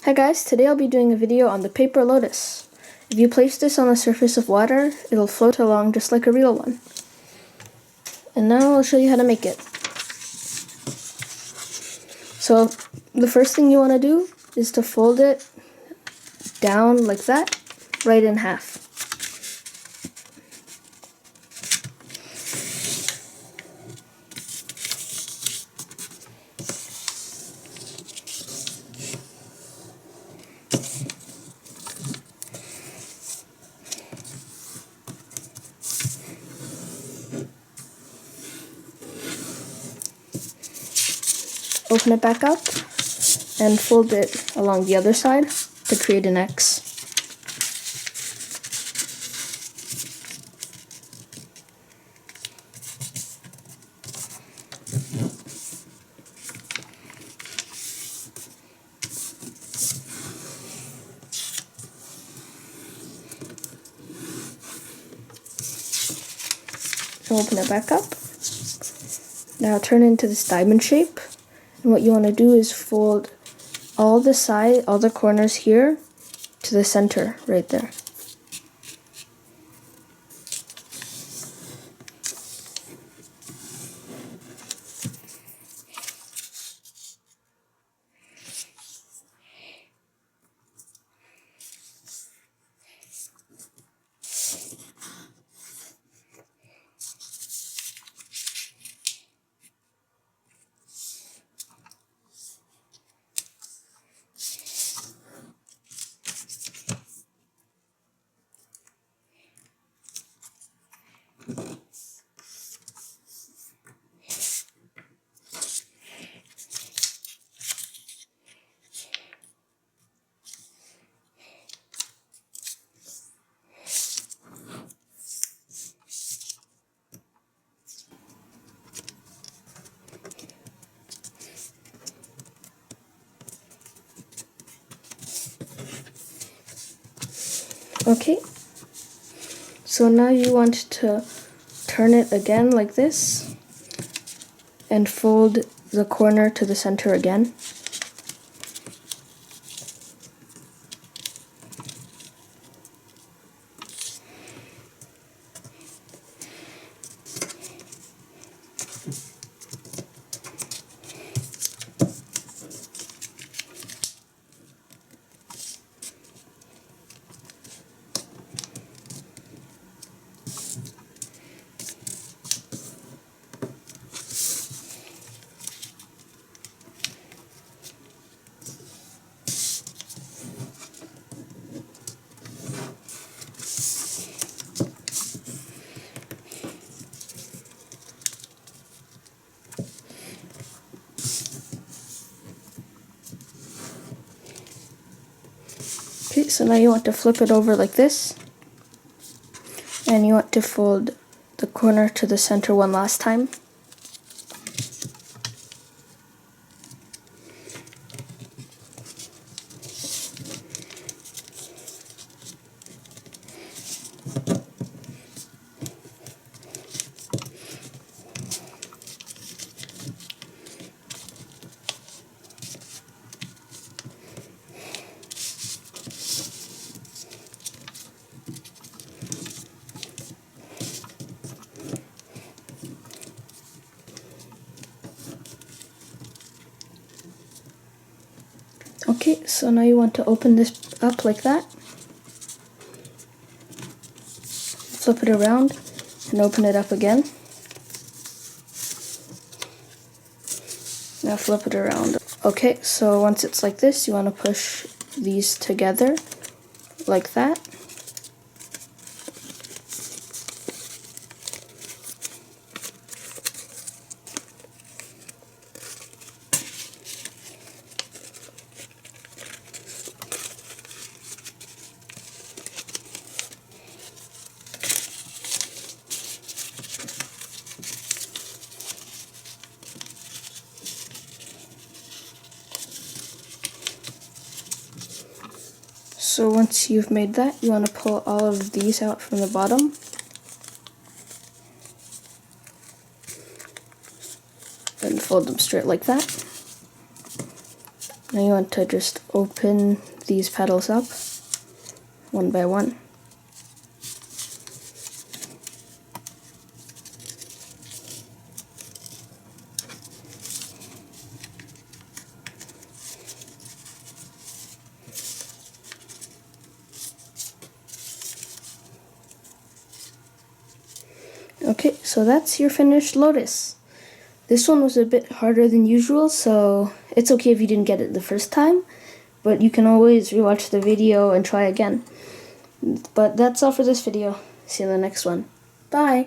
Hi guys, today I'll be doing a video on the paper lotus. If you place this on the surface of water, it'll float along just like a real one. And now I'll show you how to make it. So the first thing you want to do is to fold it down like that, right in half. Open it back up and fold it along the other side to create an X. Open it back up. Now turn it into this diamond shape. And what you want to do is fold all the corners here to the center right there. Okay, so now you want to turn it again like this and fold the corner to the center again. Okay, so now you want to flip it over like this, and you want to fold the corner to the center one last time. Okay, so now you want to open this up like that, flip it around, and open it up again. Now flip it around. Okay, so once it's like this, you want to push these together like that. So once you've made that, you want to pull all of these out from the bottom. And fold them straight like that. Now you want to just open these petals up one by one. Okay, so that's your finished lotus. This one was a bit harder than usual, so it's okay if you didn't get it the first time, but you can always rewatch the video and try again. But that's all for this video. See you in the next one. Bye!